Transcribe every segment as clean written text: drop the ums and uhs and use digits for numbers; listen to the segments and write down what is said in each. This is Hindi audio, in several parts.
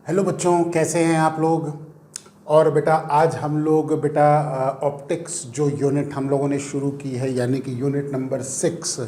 हेलो बच्चों, कैसे हैं आप लोग। और बेटा आज हम लोग बेटा ऑप्टिक्स जो यूनिट हम लोगों ने शुरू की है यानी कि यूनिट नंबर 6,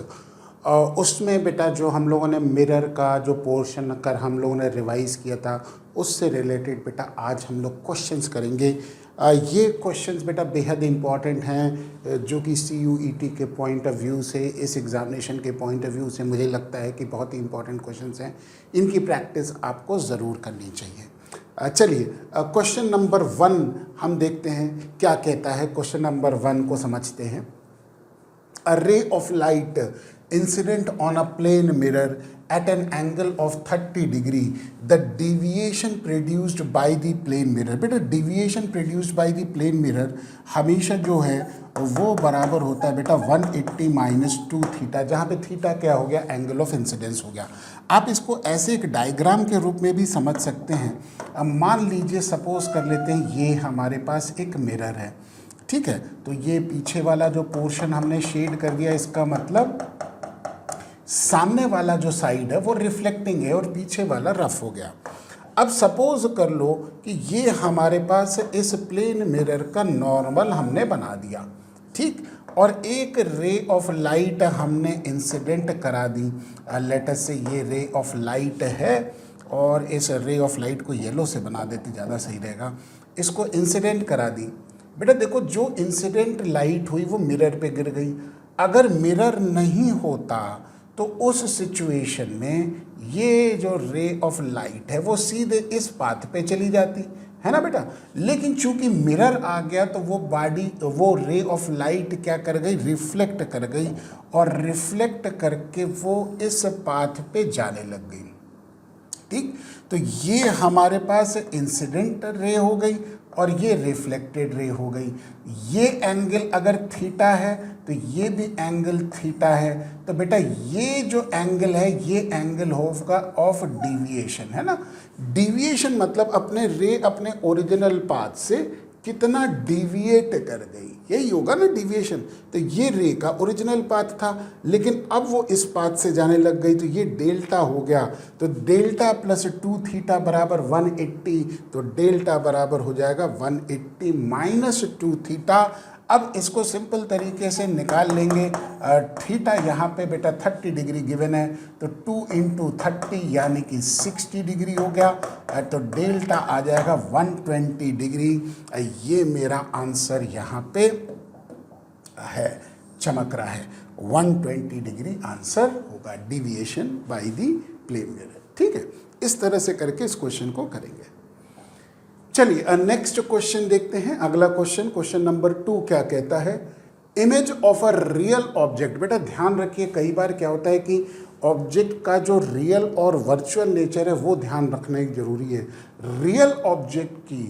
उसमें बेटा जो हम लोगों ने मिरर का जो पोर्शन कर हम लोगों ने रिवाइज़ किया था उससे रिलेटेड बेटा आज हम लोग क्वेश्चंस करेंगे। ये क्वेश्चंस बेटा बेहद इम्पॉर्टेंट हैं जो कि CUET के पॉइंट ऑफ व्यू से, इस एग्ज़ामिनेशन के पॉइंट ऑफ व्यू से मुझे लगता है कि बहुत ही इम्पॉर्टेंट क्वेश्चंस हैं। इनकी प्रैक्टिस आपको ज़रूर करनी चाहिए। चलिए क्वेश्चन नंबर 1 हम देखते हैं क्या कहता है। क्वेश्चन नंबर 1 को समझते हैं। A ray of light incident on a plane mirror at an angle of 30 degree. The deviation produced by the plane mirror. बेटा deviation produced by the plane mirror हमेशा जो है वो बराबर होता है बेटा 180 माइनस 2 थीटा, जहाँ पे थीटा क्या हो गया, एंगल ऑफ इंसिडेंस हो गया। आप इसको ऐसे एक डायग्राम के रूप में भी समझ सकते हैं। अब मान लीजिए सपोज कर लेते हैं ये हमारे पास एक मिरर है, ठीक है। तो ये पीछे वाला जो पोर्शन हमने शेड कर दिया, इसका मतलब सामने वाला जो साइड है वो रिफ्लेक्टिंग है और पीछे वाला रफ हो गया। अब सपोज कर लो कि ये हमारे पास इस प्लेन मिरर का नॉर्मल हमने बना दिया, ठीक, और एक रे ऑफ लाइट हमने इंसिडेंट करा दी। लेट अस से ये रे ऑफ लाइट है और इस रे ऑफ लाइट को येलो से बना देती, ज़्यादा सही रहेगा। इसको इंसिडेंट करा दी। बेटा देखो जो इंसिडेंट लाइट हुई वो मिरर पे गिर गई। अगर मिरर नहीं होता तो उस सिचुएशन में ये जो रे ऑफ लाइट है वो सीधे इस पाथ पे चली जाती है ना बेटा। लेकिन चूंकि मिरर आ गया तो वो रे ऑफ लाइट क्या कर गई, रिफ्लेक्ट कर गई, और रिफ्लेक्ट करके वो इस पाथ पे जाने लग गई, ठीक। तो ये हमारे पास इंसिडेंट रे हो गई और ये रिफ्लेक्टेड रे हो गई। ये एंगल अगर थीटा है तो ये भी एंगल थीटा है। तो बेटा ये जो एंगल है ये एंगल होगा ऑफ डिविएशन, है ना। डिविएशन मतलब अपने रे अपने ओरिजिनल पाथ से कितना डिविएट कर गई, यही होगा ना डिविएशन। तो ये रे का ओरिजिनल पाथ था लेकिन अब वो इस पाथ से जाने लग गई, तो ये डेल्टा हो गया। तो डेल्टा प्लस 2 थीटा बराबर 180, तो डेल्टा बराबर हो जाएगा 180 माइनस 2 थीटा। अब इसको सिंपल तरीके से निकाल लेंगे। थीटा यहाँ पे बेटा 30 डिग्री गिवन है, तो 2 इंटू 30 यानी कि 60 डिग्री हो गया। तो डेल्टा आ जाएगा 120 डिग्री। ये मेरा आंसर यहाँ पे है, चमक रहा है। 120 डिग्री आंसर होगा, deviation by the plane mirror, ठीक है। इस तरह से करके इस क्वेश्चन को करेंगे। चलिए नेक्स्ट क्वेश्चन देखते हैं। अगला क्वेश्चन, क्वेश्चन नंबर 2 क्या कहता है। Image of a real object. बेटा ध्यान रखिए, कई बार क्या होता है कि ऑब्जेक्ट का जो रियल और वर्चुअल नेचर है वो ध्यान रखना एक जरूरी है। रियल ऑब्जेक्ट की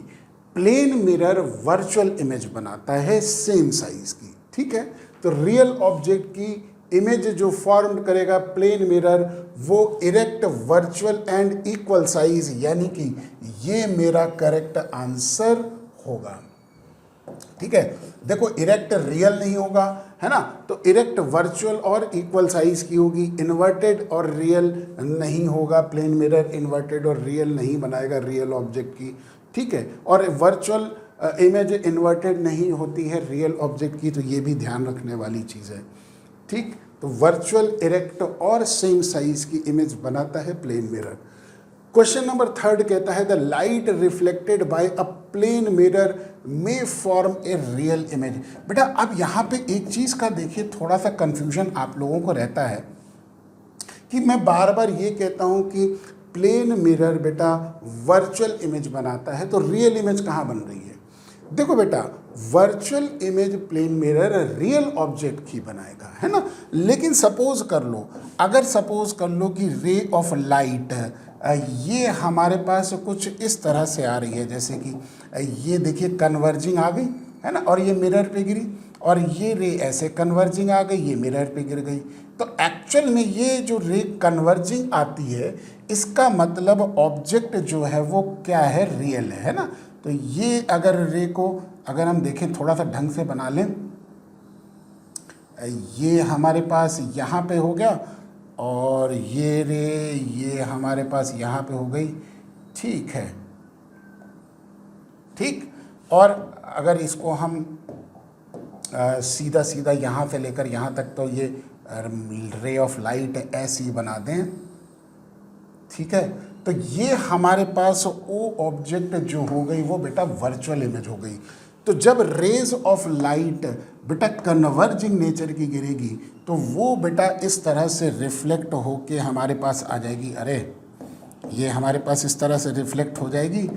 प्लेन मिरर वर्चुअल इमेज बनाता है सेम साइज की, ठीक है। तो रियल ऑब्जेक्ट की इमेज जो फॉर्म करेगा प्लेन मिरर वो erect, virtual and equal size, यानी कि ये मेरा करेक्ट आंसर होगा, ठीक है। देखो इरेक्ट रियल नहीं होगा, है ना, तो इरेक्ट वर्चुअल और इक्वल साइज की होगी। इन्वर्टेड और रियल नहीं होगा, प्लेन मिरर इन्वर्टेड और रियल नहीं बनाएगा रियल ऑब्जेक्ट की, ठीक है। और वर्चुअल इमेज इन्वर्टेड नहीं होती है रियल ऑब्जेक्ट की, तो ये भी ध्यान रखने वाली चीज़ है, ठीक। तो वर्चुअल, इरेक्ट और सेम साइज की इमेज बनाता है प्लेन मिरर। क्वेश्चन नंबर 3 कहता है the light reflected by a plane mirror may form a real image. बेटा अब यहाँ पे एक चीज़ का देखिए, थोड़ा सा कंफ्यूजन आप लोगों को रहता है कि मैं बार बार ये कहता हूँ कि प्लेन मिरर बेटा वर्चुअल इमेज बनाता है, तो रियल इमेज कहाँ बन रही है। देखो बेटा virtual image plane mirror real object की बनाएगा, है ना। लेकिन सपोज कर लो, अगर सपोज कर लो कि रे ऑफ लाइट ये हमारे पास कुछ इस तरह से आ रही है, जैसे कि ये देखिए कन्वर्जिंग आ गई, है ना, और ये मिरर पे गिरी, और ये रे ऐसे कन्वर्जिंग आ गई, ये मिरर पे गिर गई। तो एक्चुअल में ये जो रे कन्वर्जिंग आती है इसका मतलब ऑब्जेक्ट जो है वो क्या है, रियल है ना। तो ये अगर रे को अगर हम देखें थोड़ा सा ढंग से बना लें, ये हमारे पास यहाँ पे हो गया और ये रे ये हमारे पास यहाँ पे हो गई, ठीक है, ठीक। और अगर इसको हम सीधा सीधा यहाँ से लेकर यहाँ तक, तो ये रे ऑफ लाइट ऐसे ही बना दें, ठीक है। तो ये हमारे पास वो ऑब्जेक्ट जो हो गई वो बेटा वर्चुअल इमेज हो गई। तो जब रेज ऑफ लाइट बेटा कन्वर्जिंग नेचर की गिरेगी तो वो बेटा इस तरह से रिफ्लेक्ट होके हमारे पास आ जाएगी। अरे ये हमारे पास इस तरह से रिफ्लेक्ट हो जाएगी,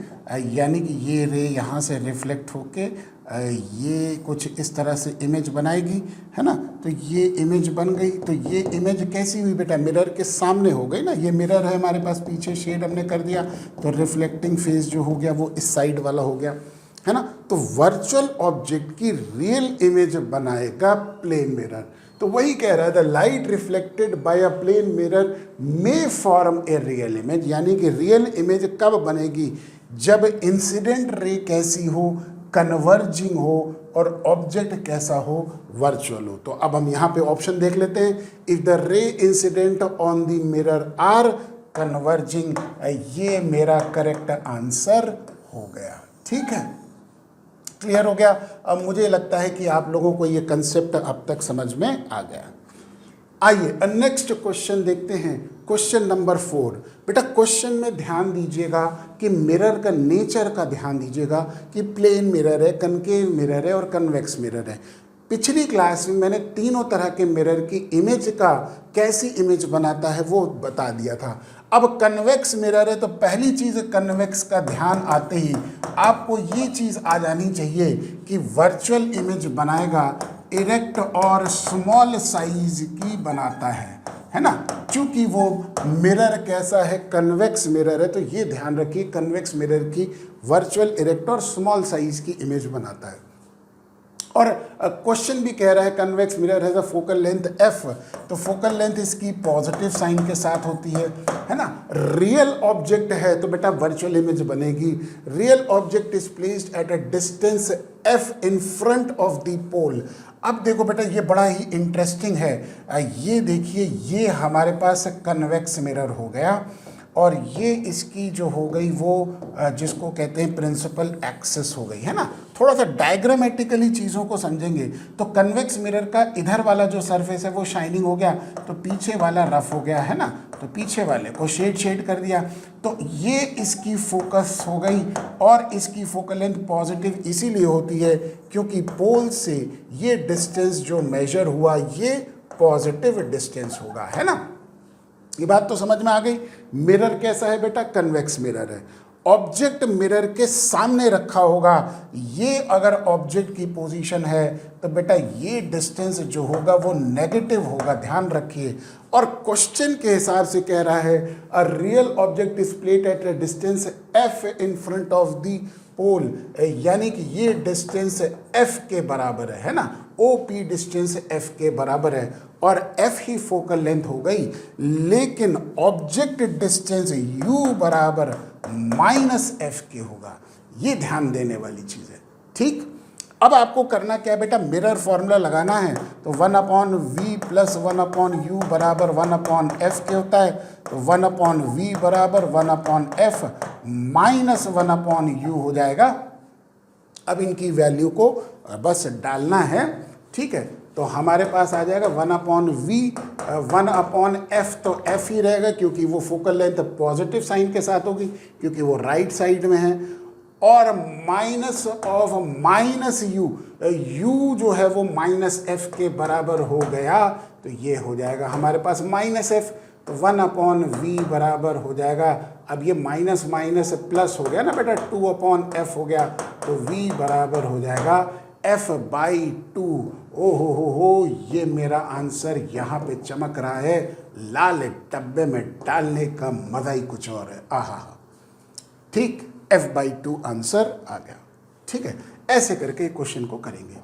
यानी कि ये रे यहाँ से रिफ्लेक्ट होके ये कुछ इस तरह से इमेज बनाएगी, है ना। तो ये इमेज बन गई। तो ये इमेज कैसी हुई बेटा, मिरर के सामने हो गई ना। ये मिरर है हमारे पास, पीछे शेड हमने कर दिया, तो रिफ्लेक्टिंग फेस जो हो गया वो इस साइड वाला हो गया, है ना। तो वर्चुअल ऑब्जेक्ट की रियल इमेज बनाएगा प्लेन मिरर। तो वही कह रहा है, the light reflected by a plane mirror may form a real image, यानी कि रियल इमेज कब बनेगी, जब इंसिडेंट रे कैसी हो, कन्वर्जिंग हो, और ऑब्जेक्ट कैसा हो, वर्चुअल हो। तो अब हम यहाँ पे ऑप्शन देख लेते हैं। If the ray incident on the mirror are converging, ये मेरा करेक्ट आंसर हो गया। ठीक है, क्लियर हो गया। अब मुझे लगता है कि आप लोगों को ये कंसेप्ट अब तक समझ में आ गया। आइए नेक्स्ट क्वेश्चन देखते हैं, क्वेश्चन नंबर 4। बेटा क्वेश्चन में ध्यान दीजिएगा कि मिरर का नेचर का ध्यान दीजिएगा कि प्लेन मिरर है, कनकेव मिरर है और कन्वेक्स मिरर है। पिछली क्लास में मैंने तीनों तरह के मिरर की इमेज का कैसी इमेज बनाता है वो बता दिया था। अब कन्वेक्स मिरर है तो पहली चीज़ कन्वेक्स का ध्यान आते ही आपको ये चीज़ आ जानी चाहिए कि वर्चुअल इमेज बनाएगा इरेक्ट और स्मॉल साइज की बनाता है ना। क्योंकि वो मिरर कैसा है, कन्वेक्स मिरर है, तो ये ध्यान रखिए कन्वेक्स मिरर की वर्चुअल इरेक्ट और स्मॉल साइज की इमेज बनाता है। और क्वेश्चन भी कह रहा है convex mirror has a focal length f, तो फोकल लेंथ इसकी पॉजिटिव साइन के साथ होती है ना। रियल ऑब्जेक्ट है तो बेटा वर्चुअल इमेज बनेगी। Real object is placed at a distance f in front of the pole. अब देखो बेटा ये बड़ा ही इंटरेस्टिंग है, ये देखिए ये हमारे पास कन्वेक्स मिरर हो गया और ये इसकी जो हो गई वो जिसको कहते हैं प्रिंसिपल एक्सिस हो गई, है ना। थोड़ा सा डायग्रामेटिकली चीज़ों को समझेंगे तो कन्वेक्स मिरर का इधर वाला जो सरफेस है वो शाइनिंग हो गया, तो पीछे वाला रफ हो गया, है ना। तो पीछे वाले को शेड कर दिया, तो ये इसकी फोकस हो गई और इसकी फोकल लेंथ पॉजिटिव इसीलिए होती है क्योंकि पोल से ये डिस्टेंस जो मेजर हुआ ये पॉजिटिव डिस्टेंस होगा, है ना। ये बात तो समझ में आ गई। मिरर कैसा है बेटा, कन्वेक्स मिरर है। ऑब्जेक्ट मिरर के सामने रखा होगा, ये अगर ऑब्जेक्ट की पोजीशन है तो बेटा ये डिस्टेंस जो होगा वो नेगेटिव होगा, ध्यान रखिए। और क्वेश्चन के हिसाब से कह रहा है a real object is placed at a distance f in front of the pole, यानी कि ये डिस्टेंस f के बराबर है ना। OP डिस्टेंस f के बराबर है और f ही फोकल लेंथ हो गई, लेकिन ऑब्जेक्ट डिस्टेंस u बराबर -f के होगा। ये ध्यान देने वाली चीज़ है, ठीक। अब आपको करना क्या है बेटा, मिरर फॉर्मूला लगाना है। तो 1/v प्लस 1/u बराबर 1/f के होता है, तो 1/v बराबर 1/f माइनस 1/u हो जाएगा। अब इनकी वैल्यू को बस डालना है, ठीक है। तो हमारे पास आ जाएगा 1/v 1/f, तो f ही रहेगा क्योंकि वो फोकल लेंथ पॉजिटिव साइन के साथ होगी क्योंकि वो राइट साइड में है, और माइनस ऑफ -u, u जो है वो -f के बराबर हो गया, तो ये हो जाएगा हमारे पास -f। तो 1/v बराबर हो जाएगा, अब ये माइनस माइनस प्लस हो गया ना बेटा, 2/f हो गया, तो v बराबर हो जाएगा f/2। ओ हो, ये मेरा आंसर यहाँ पे चमक रहा है, लाल डब्बे में डालने का मजा ही कुछ और है। आहा, ठीक, f/2 आंसर आ गया, ठीक है। ऐसे करके क्वेश्चन को करेंगे।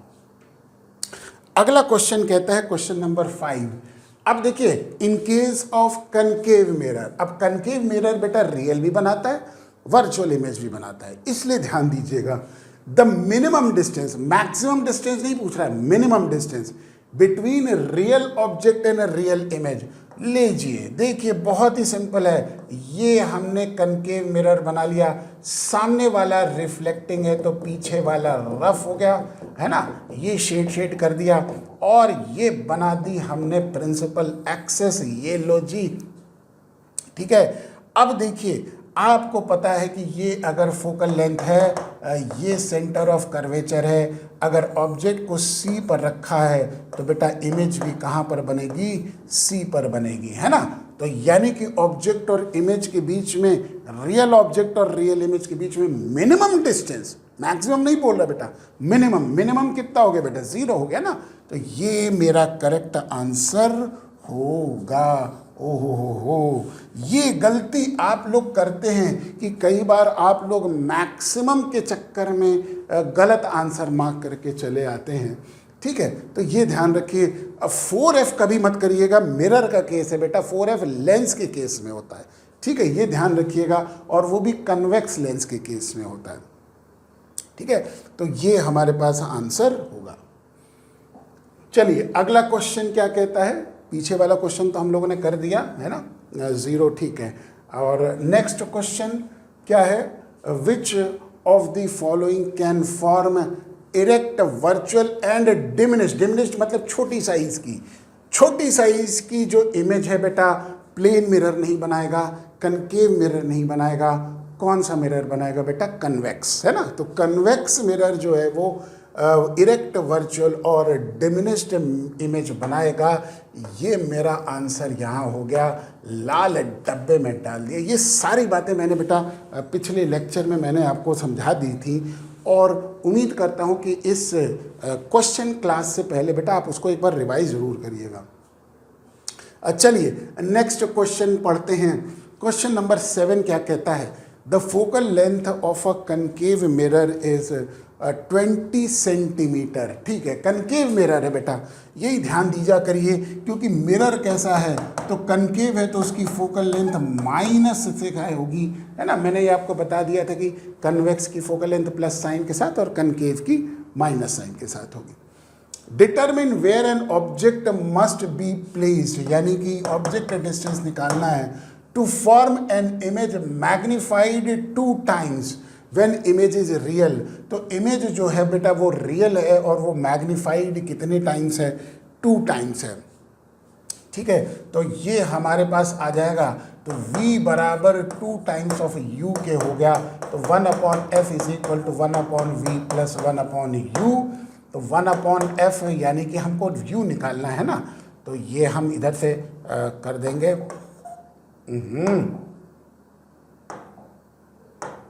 अगला क्वेश्चन कहता है क्वेश्चन नंबर 5। अब देखिए, in case of concave mirror, अब कनकेव मिरर बेटा रियल भी बनाता है, वर्चुअल इमेज भी बनाता है, इसलिए ध्यान दीजिएगा। The minimum distance, maximum distance नहीं पूछ रहा है, minimum distance between real object and real image, लीजिए देखिए बहुत ही सिंपल है, ये हमने कनकेव मिरर बना लिया, सामने वाला रिफ्लेक्टिंग है तो पीछे वाला रफ हो गया, है ना, ये शेड कर दिया और ये बना दी हमने प्रिंसिपल एक्सेस, ये लो जी, ठीक है। अब देखिए आपको पता है कि ये अगर फोकल लेंथ है, ये सेंटर ऑफ कर्वेचर है, अगर ऑब्जेक्ट को सी पर रखा है तो बेटा इमेज भी कहाँ पर बनेगी, सी पर बनेगी, है ना। तो यानी कि ऑब्जेक्ट और इमेज के बीच में, रियल ऑब्जेक्ट और रियल इमेज के बीच में मिनिमम डिस्टेंस, मैक्सिमम नहीं बोल रहा बेटा, मिनिमम कितना हो गया बेटा, 0 हो गया ना। तो ये मेरा करेक्ट आंसर होगा। ओहो हो, ये गलती आप लोग करते हैं कि कई बार आप लोग मैक्सिमम के चक्कर में गलत आंसर मार्क करके चले आते हैं, ठीक है। तो ये ध्यान रखिए, अब 4F कभी मत करिएगा, मिरर का केस है बेटा, 4F लेंस के केस में होता है, ठीक है, ये ध्यान रखिएगा, और वो भी कन्वेक्स लेंस के केस में होता है, ठीक है। तो ये हमारे पास आंसर होगा। चलिए अगला क्वेश्चन क्या कहता है, पीछे वाला क्वेश्चन तो हम लोगों ने कर दिया है ना, 0, ठीक है। और नेक्स्ट क्वेश्चन क्या है, which of the following can form erect virtual and diminished मतलब छोटी साइज की जो इमेज है बेटा, प्लेन मिरर नहीं बनाएगा, कनकेव मिरर नहीं बनाएगा, कौन सा मिरर बनाएगा बेटा, कन्वेक्स, है ना। तो कन्वेक्स मिरर जो है वो इरेक्ट वर्चुअल और डिमिनिश्ड इमेज बनाएगा। ये मेरा आंसर यहाँ हो गया, लाल डब्बे में डाल दिया। ये सारी बातें मैंने बेटा पिछले लेक्चर में मैंने आपको समझा दी थी, और उम्मीद करता हूँ कि इस क्वेश्चन क्लास से पहले बेटा आप उसको एक बार रिवाइज ज़रूर करिएगा। चलिए नेक्स्ट क्वेश्चन पढ़ते हैं। क्वेश्चन नंबर 7 क्या कहता है, the focal length of a concave mirror is 20 centimetre, ठीक है, कनकेव मिरर है बेटा, यही ध्यान दीजा करिए, क्योंकि मिरर कैसा है, तो कनकेव है तो उसकी फोकल लेंथ माइनस से क्या होगी, है ना। मैंने ये आपको बता दिया था कि कन्वेक्स की फोकल लेंथ प्लस साइन के साथ और कनकेव की माइनस साइन के साथ होगी। Determine where an object must be placed, यानी कि ऑब्जेक्ट का डिस्टेंस निकालना है, to form an image magnified 2 times when image is real. तो इमेज जो है बेटा वो रियल है और वो मैग्नीफाइड कितने टाइम्स है, 2 टाइम्स है, ठीक है। तो ये हमारे पास आ जाएगा, तो v बराबर 2 टाइम्स ऑफ u के हो गया, तो 1/f is equal to 1/v plus 1/u। तो 1/f यानी कि हमको u निकालना है ना, तो ये हम इधर से कर देंगे,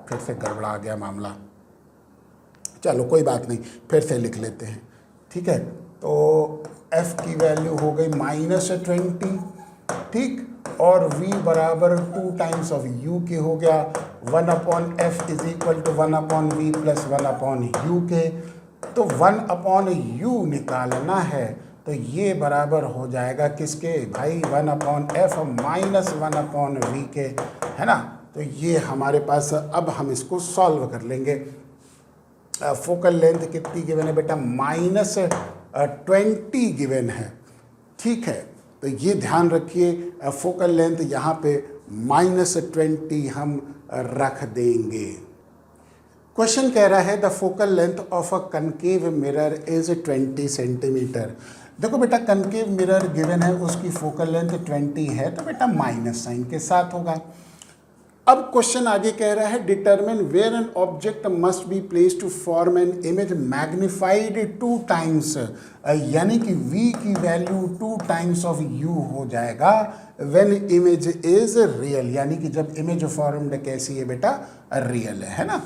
फिर से गड़बड़ा गया मामला, चलो कोई बात नहीं, फिर से लिख लेते हैं, ठीक है। तो f की वैल्यू हो गई -20, ठीक, और v बराबर 2 टाइम्स ऑफ u के हो गया, 1/f is equal to 1/v plus 1/u के। तो 1/u निकालना है, तो ये बराबर हो जाएगा किसके भाई, 1/f माइनस 1/v के, है ना। तो ये हमारे पास, अब हम इसको सॉल्व कर लेंगे। फोकल लेंथ कितनी गिवन है बेटा, -20 गिवन है, ठीक है। तो ये ध्यान रखिए, फोकल लेंथ यहाँ पे -20 हम रख देंगे। क्वेश्चन कह रहा है the focal length of a concave mirror is 20 centimetre. देखो बेटा कनकेव मिरर गिवन है, उसकी फोकल लेंथ 20 है, तो बेटा माइनस साइन के साथ होगा। अब क्वेश्चन आगे कह रहा है determine where an object must be place to form an image magnified 2 times, यानी कि v की वैल्यू 2 टाइम्स ऑफ u हो जाएगा व्हेन इमेज इज रियल, यानी कि जब इमेज फॉर्म्ड कैसी है बेटा, रियल है ना।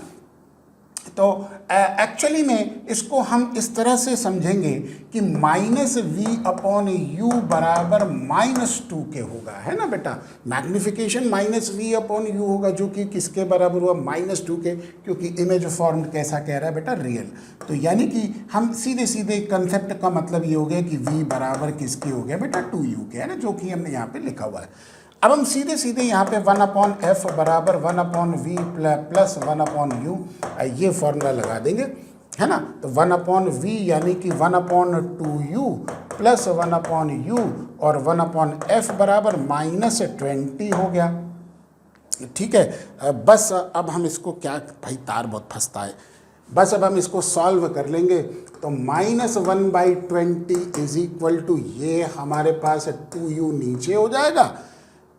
तो एक्चुअली में इसको हम इस तरह से समझेंगे कि -v/u बराबर -2 के होगा, है ना बेटा। मैग्निफिकेशन -v/u होगा, जो कि किसके बराबर हुआ, -2 के, क्योंकि इमेज फॉर्म्ड कैसा कह रहा है बेटा, रियल। तो यानी कि हम सीधे सीधे कंसेप्ट का मतलब ये हो गया कि v बराबर किसके हो गया बेटा, 2u के, है ना, जो कि हमने यहाँ पे लिखा हुआ है। अब हम सीधे सीधे यहाँ पे 1/f बराबर 1/v प्लस 1/u ये फॉर्मूला लगा देंगे, है ना। तो 1/v यानी कि 1/2u प्लस 1/u और 1/f बराबर -20 हो गया। ठीक है, बस अब हम इसको क्या, भाई तार बहुत फंसता है, बस अब हम इसको सॉल्व कर लेंगे। तो -1/20 इज इक्वल टू, ये हमारे पास 2u नीचे हो जाएगा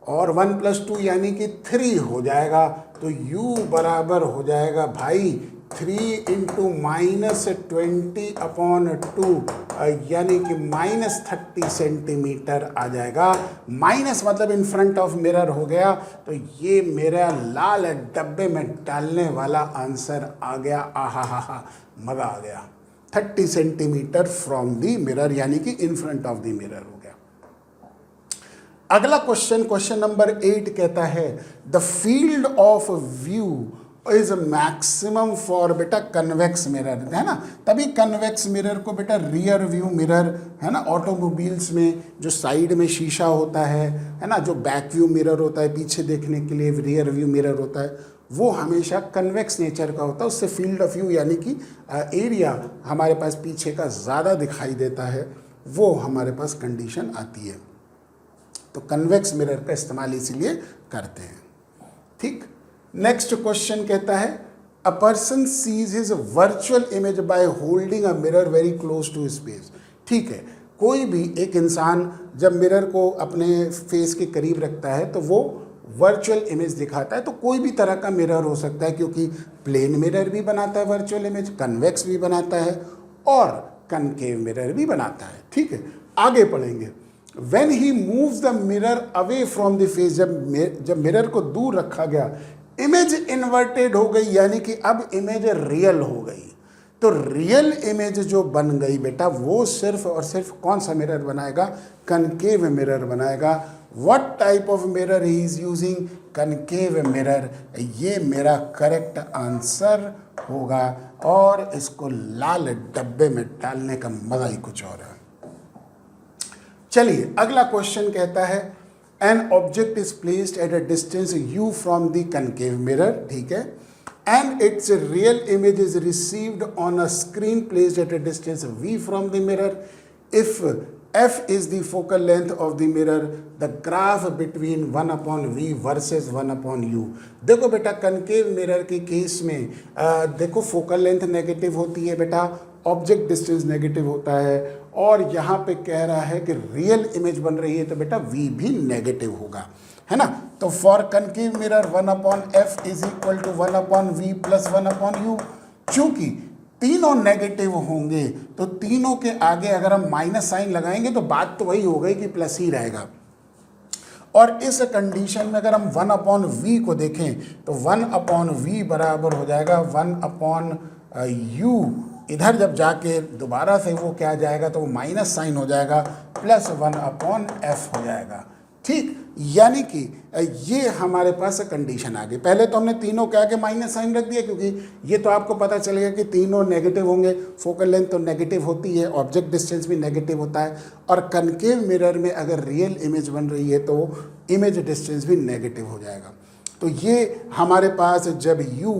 और 1 + 2 यानी कि 3 हो जाएगा। तो u बराबर हो जाएगा भाई 3 × -20/2 यानी कि -30 सेंटीमीटर आ जाएगा। माइनस मतलब इन फ्रंट ऑफ मिरर हो गया। तो ये मेरा लाल डब्बे में डालने वाला आंसर आ गया। आहा हा हा, मज़ा आ गया। 30 सेंटीमीटर फ्रॉम दी मिरर यानी कि इन फ्रंट ऑफ दी मिरर हो गया। अगला क्वेश्चन नंबर 8 कहता है the field of view is maximum for बेटा कन्वेक्स मिरर, है ना। तभी कन्वेक्स मिरर को बेटा रियर व्यू मिरर, है ना, ऑटोमोबाइल्स में जो साइड में शीशा होता है ना, जो बैक व्यू मिरर होता है पीछे देखने के लिए, रियर व्यू मिरर होता है, वो हमेशा कन्वेक्स नेचर का होता है। उससे फील्ड ऑफ व्यू यानी कि एरिया हमारे पास पीछे का ज़्यादा दिखाई देता है, वो हमारे पास कंडीशन आती है। तो कन्वेक्स मिरर का इस्तेमाल इसीलिए करते हैं। ठीक, नेक्स्ट क्वेश्चन कहता है a person sees his virtual image by holding a mirror very close to his face. ठीक है, कोई भी एक इंसान जब मिरर को अपने फेस के करीब रखता है तो वो वर्चुअल इमेज दिखाता है। तो कोई भी तरह का मिरर हो सकता है, क्योंकि प्लेन मिरर भी बनाता है वर्चुअल इमेज, कन्वेक्स भी बनाता है और कनकेव मिरर भी बनाता है। ठीक है, आगे पढ़ेंगे। When he moves the mirror away from the face, जब मिरर को दूर रखा गया, इमेज इन्वर्टेड हो गई, यानी कि अब इमेज रियल हो गई। तो रियल इमेज जो बन गई बेटा, वो सिर्फ और सिर्फ कौन सा मिरर बनाएगा? कनकेव मिरर बनाएगा। What type of mirror he is using? Concave mirror. ये मेरा करेक्ट आंसर होगा और इसको लाल डब्बे में डालने का मजा ही कुछ और है। चलिए अगला क्वेश्चन कहता है an object is placed at a distance u from the concave mirror, ठीक है, and it's real image is received on a screen placed at a distance v from the mirror. If f is the focal length of the mirror, the graph between 1/v versus 1/u। देखो बेटा कनकेव मिरर के केस में देखो फोकल लेंथ नेगेटिव होती है बेटा, ऑब्जेक्ट डिस्टेंस नेगेटिव होता है, और यहाँ पे कह रहा है कि रियल इमेज बन रही है तो बेटा v भी नेगेटिव होगा, है ना। तो for concave mirror 1/f is equal to 1/v plus 1/u। चूंकि तीनों नेगेटिव होंगे तो तीनों के आगे अगर हम माइनस साइन लगाएंगे तो बात तो वही हो गई कि प्लस ही रहेगा। और इस कंडीशन में अगर हम 1/v को देखें तो 1/v बराबर हो जाएगा 1/u। इधर जब जाके दोबारा से वो क्या जाएगा तो वो माइनस साइन हो जाएगा, प्लस 1/f हो जाएगा। ठीक, यानी कि ये हमारे पास कंडीशन आ गई। पहले तो हमने तीनों के आगे माइनस साइन रख दिया, क्योंकि ये तो आपको पता चलेगा कि तीनों नेगेटिव होंगे। फोकल लेंथ तो नेगेटिव होती है, ऑब्जेक्ट डिस्टेंस भी नेगेटिव होता है, और कनकेव मिरर में अगर रियल इमेज बन रही है तो इमेज डिस्टेंस भी नेगेटिव हो जाएगा। तो ये हमारे पास जब u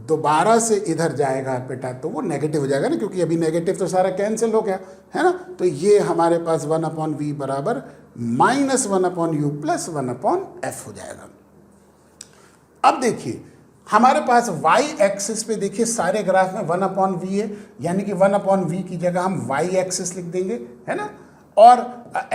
दोबारा से इधर जाएगा बेटा तो वो नेगेटिव हो जाएगा ना, क्योंकि अभी नेगेटिव तो सारा कैंसिल हो गया, है ना। तो ये हमारे पास 1/v बराबर -1/u प्लस 1/f हो जाएगा। अब देखिए हमारे पास y एक्सिस पे देखिए सारे ग्राफ में 1/v है, यानी कि 1/v की जगह हम y एक्सिस लिख देंगे, है ना। और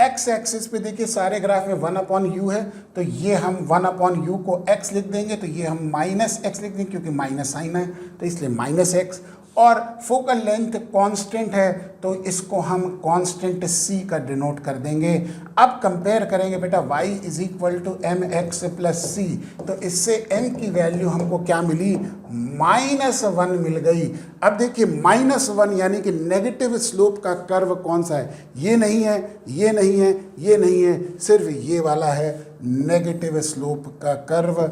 x एक्सिस पे देखिए सारे ग्राफ में 1/u है, तो ये हम 1/u को x लिख देंगे, तो ये हम -x लिख देंगे क्योंकि माइनस साइन है, तो इसलिए -x। और फोकल लेंथ कांस्टेंट है तो इसको हम कांस्टेंट c का डिनोट कर देंगे। अब कंपेयर करेंगे बेटा y is equal to mx plus c, तो इससे m की वैल्यू हमको क्या मिली? -1 मिल गई। अब देखिए -1 यानी कि नेगेटिव स्लोप का कर्व कौन सा है? ये नहीं है, ये नहीं है, ये नहीं है, सिर्फ ये वाला है नेगेटिव स्लोप का कर्व,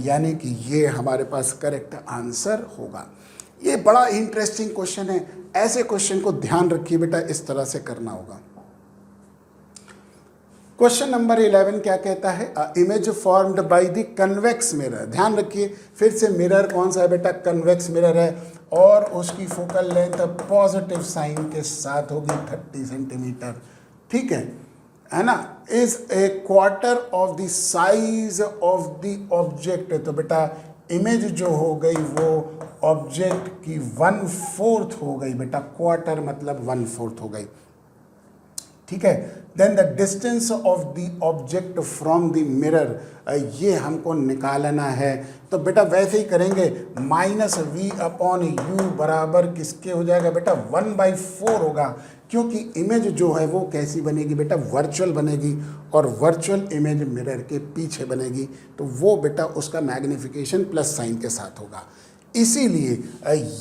यानी कि ये हमारे पास करेक्ट आंसर होगा। ये बड़ा इंटरेस्टिंग क्वेश्चन है, ऐसे क्वेश्चन को ध्यान रखिए बेटा, इस तरह से करना होगा। क्वेश्चन नंबर 11 क्या कहता है? Image formed by the convex mirror. ध्यान रखिए फिर से मिरर कौन सा है बेटा? कन्वेक्स मिरर है, और उसकी फोकल लेंथ पॉजिटिव साइन के साथ होगी 30 सेंटीमीटर। ठीक है ना, is a quarter of the size of the object. तो बेटा इमेज जो हो गई वो ऑब्जेक्ट की 1/4 हो गई बेटा, क्वार्टर मतलब 1/4 हो गई, ठीक है। Then the distance of the object from the mirror, ये हमको निकालना है। तो बेटा वैसे ही करेंगे, -v/u बराबर किसके हो जाएगा बेटा, 1/4 होगा, क्योंकि इमेज जो है वो कैसी बनेगी बेटा, वर्चुअल बनेगी, और वर्चुअल इमेज मिरर के पीछे बनेगी, तो वो बेटा उसका मैग्निफिकेशन प्लस साइन के साथ होगा। इसीलिए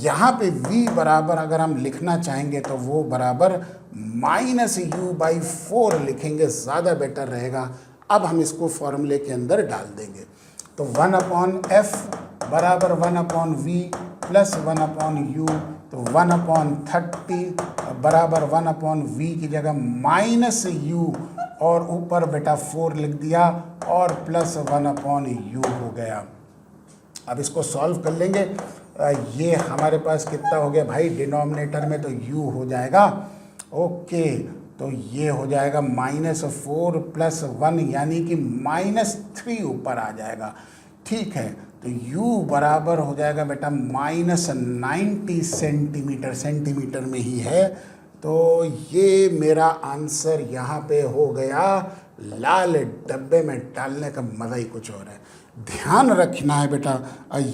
यहाँ पे v बराबर अगर हम लिखना चाहेंगे तो वो बराबर -u/4 लिखेंगे, ज़्यादा बेटर रहेगा। अब हम इसको फॉर्मूले के अंदर डाल देंगे, तो 1/f बराबर 1/v प्लस 1/u, तो 1/30 बराबर 1/v की जगह -u और ऊपर बेटा 4 लिख दिया और प्लस 1/u हो गया। अब इसको सॉल्व कर लेंगे, ये हमारे पास कितना हो गया भाई, डिनोमिनेटर में तो u हो जाएगा, ओके, तो ये हो जाएगा -4 + 1 यानी कि -3 ऊपर आ जाएगा, ठीक है। तो u बराबर हो जाएगा बेटा -90 सेंटीमीटर, सेंटीमीटर में ही है, तो ये मेरा आंसर यहाँ पे हो गया। लाल डब्बे में डालने का मज़ा ही कुछ और है। ध्यान रखना है बेटा,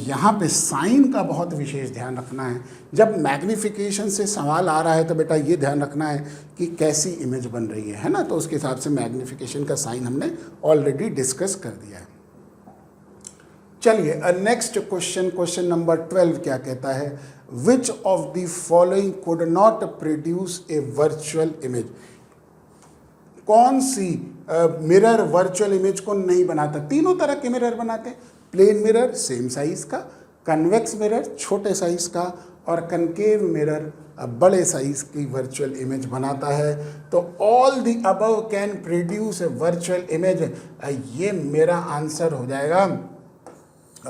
यहाँ पे साइन का बहुत विशेष ध्यान रखना है। जब मैग्नीफिकेशन से सवाल आ रहा है तो बेटा ये ध्यान रखना है कि कैसी इमेज बन रही है ना, तो उसके हिसाब से मैग्नीफिकेशन का साइन हमने ऑलरेडी डिस्कस कर दिया है। चलिए नेक्स्ट क्वेश्चन, क्वेश्चन नंबर 12 क्या कहता है, which of the following could not produce a virtual image. कौन सी मिरर वर्चुअल इमेज को नहीं बनाता। तीनों तरह के मिरर बनाते हैं, प्लेन मिरर सेम साइज का, कन्वेक्स मिरर छोटे साइज का, और कनकेव मिरर बड़े साइज की वर्चुअल इमेज बनाता है। तो all the above can produce a virtual image, ये मेरा आंसर हो जाएगा।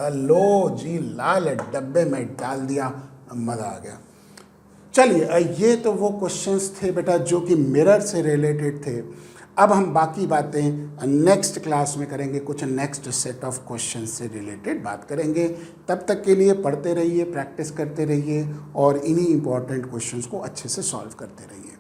लो जी, लाल डब्बे में डाल दिया, मज़ा आ गया। चलिए ये तो वो क्वेश्चंस थे बेटा जो कि मिरर से रिलेटेड थे। अब हम बाकी बातें नेक्स्ट क्लास में करेंगे, कुछ नेक्स्ट सेट ऑफ क्वेश्चंस से रिलेटेड बात करेंगे। तब तक के लिए पढ़ते रहिए, प्रैक्टिस करते रहिए और इन्हीं इंपॉर्टेंट क्वेश्चंस को अच्छे से सॉल्व करते रहिए।